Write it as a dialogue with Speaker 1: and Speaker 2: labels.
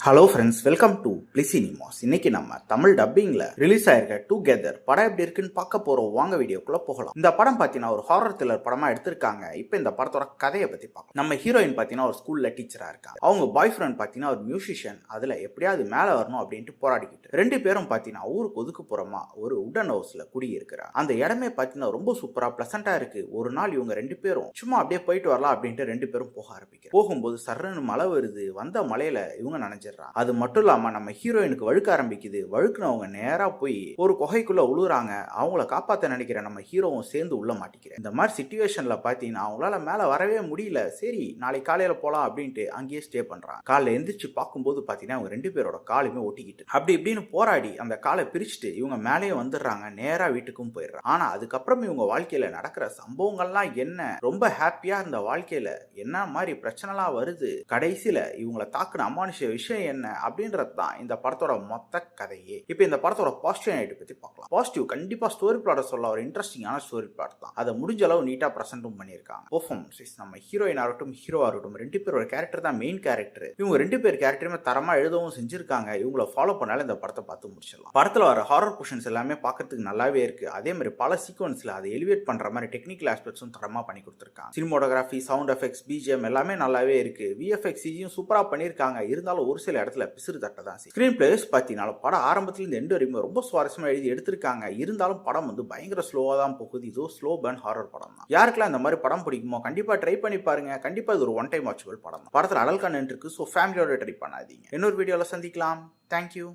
Speaker 1: Hello friends, welcome to பிளிசினிமாஸ். இன்னைக்கு நம்ம தமிழ் டப்பிங்ல ரிலீஸ் ஆயிருக்க டுகெதர் படம் எப்படி இருக்குன்னு பார்க்க போறோம். வாங்க வீடியோக்குள்ள போகலாம். இந்த படம் பார்த்தீங்கன்னா ஒரு ஹாரர் த்ரில்லர் படமா எடுத்திருக்காங்க. இப்போ இந்த படத்தோட கதையை பத்தி பார்க்கலாம். நம்ம ஹீரோயின் பார்த்தீங்கன்னா ஒரு ஸ்கூல்ல டீச்சரா இருக்காங்க. அவங்க பாய் ஃப்ரெண்ட் பார்த்தீங்கன்னா ஒரு மியூசிஷியன். அதுல எப்படியாவது மேல வரணும் அப்படின்ட்டு போராடிக்கிட்டு ரெண்டு பேரும் பார்த்தீங்கன்னா ஊருக்கு ஒதுக்குப்புறமா ஒரு உடன் ஹவுஸ்ல குடியிருக்கிறாங்க. அந்த இடமே பார்த்தீங்கன்னா ரொம்ப சூப்பரா பிளசண்டா இருக்கு. ஒரு நாள் இவங்க ரெண்டு பேரும் சும்மா அப்படியே போயிட்டு வரலாம் அப்படின்ட்டு ரெண்டு பேரும் போக ஆரம்பிக்கிறாங்க. போகும்போது சர்றன்னு மழை வருது. வந்த மலையில இவங்க நினைச்சிடறாங்க. அது மட்டும் இல்லாம நம்ம ஹீரோயினுக்கு வழுக்க ஆரம்பிக்குது. வழுக்குனவங்க நேரா போய் ஒரு குகைக்குள்ள உழுறாங்க. அவங்கள காப்பாத்த நினைக்கிற நம்ம ஹீரோவும் சேர்ந்து உள்ள மாட்டிக்கிறேன். இந்த மாதிரி சிச்சுவேஷன்ல பாத்தீங்கன்னா அவங்களால மேல வரவே முடியல. சரி நாளைக்கு காலையில போலாம் அப்படின்ட்டு அங்கேயே ஸ்டே பண்றாங்க. காலைல எந்திரிச்சு பார்க்கும்போது பாத்தீங்கன்னா அவங்க ரெண்டு பேரோட காலுமே ஒட்டிக்கிட்டு அப்படி இப்படின்னு போராடி அந்த காலை பிரிச்சுட்டு இவங்க மேலேயே வந்துடுறாங்க. நேரா வீட்டுக்கும் போயிடுறாங்க. ஆனா அதுக்கப்புறம் இவங்க வாழ்க்கையில நடக்கிற சம்பவங்கள்லாம் என்ன, ரொம்ப ஹாப்பியா இந்த வாழ்க்கையில என்ன மாதிரி பிரச்சனைலாம் வருது, கடைசியில இவங்களை தாக்குன அமானுஷ விஷயம் என்ன அப்படின்றது தான் இந்த படத்தோட மொத்த கதையே. இப்போ இந்த படத்தோட பாசிட்டிவ் நைட் பத்தி பார்க்கலாம். பாசிட்டிவ் கண்டிப்பா ஸ்டோரி பிளாட் சொல்ல ஒரு இன்ட்ரெஸ்டிங்கான ஸ்டோரி பிளாட் தான். அதை முடிஞ்ச அளவு நீட்டா பிரசன்ட்டும் பண்ணியிருக்காங்க. பெர்ஃபார்மன்ஸ் நம்ம ஹீரோயின் ஆகட்டும் ஹீரோவா இருக்கட்டும் ரெண்டு பேரோட கேரக்டர் தான் மெயின் கேரக்டர். இவங்க ரெண்டு பேர் கேரக்டருமே தரமா எழுதவும் செஞ்சிருக்காங்க. இவங்களை ஃபாலோ பண்ணால இந்த படத்தை பார்த்து முடிச்சிடலாம். படத்துல வர ஹாரர் போர்ஷன்ஸ் எல்லாமே பார்க்கறதுக்கு நல்லாவே இருக்கு. அதே மாதிரி பல சீக்வன்ஸ்ல அதை எலிவேட் பண்ற மாதிரி டெக்னிக்கல் ஆஸ்பெக்ட்ஸும் தரமா பண்ணி கொடுத்துருக்காங்க. சினிமோட்டோகிராஃபி, சவுண்ட் எஃபெக்ட்ஸ், பிஜிஎம் எல்லாமே நல்லாவே இருக்கு. விஎஃப்எக்ஸ் சூப்பரா பண்ணிருக்காங்க. இருந்தாலும் ஒரு சில இடத்துல பிசிறு தட்ட தான். ஸ்கிரீன் பிளேஸ் பார்த்தீங்கன்னா படம் ஆரம்பத்துல எண்டு வரைக்கும் ரொம்ப சுவாரஸ்யமா எழுதி எடுத்திருக்காங்க. இருந்தாலும் படம் பயங்கர ஸ்லோவா தான் போகுது. இது ஸ்லோ பர்ன் ஹாரர் படம் தான். யாருக்கெல்லாம் இந்த மாதிரி படம் பிடிக்குமோ கண்டிப்பா ட்ரை பண்ணி பாருங்க. கண்டிப்பா இது ஒரு ஒன் டைம் வாட்சபிள் படம் தான். படத்துல அடல் கண்டென்ட் இருக்கு. ஸோ ஃபேமிலியோட ட்ரை பண்ணாதீங்க. இன்னொரு வீடியோல சந்திக்கலாம். தேங்க்யூ.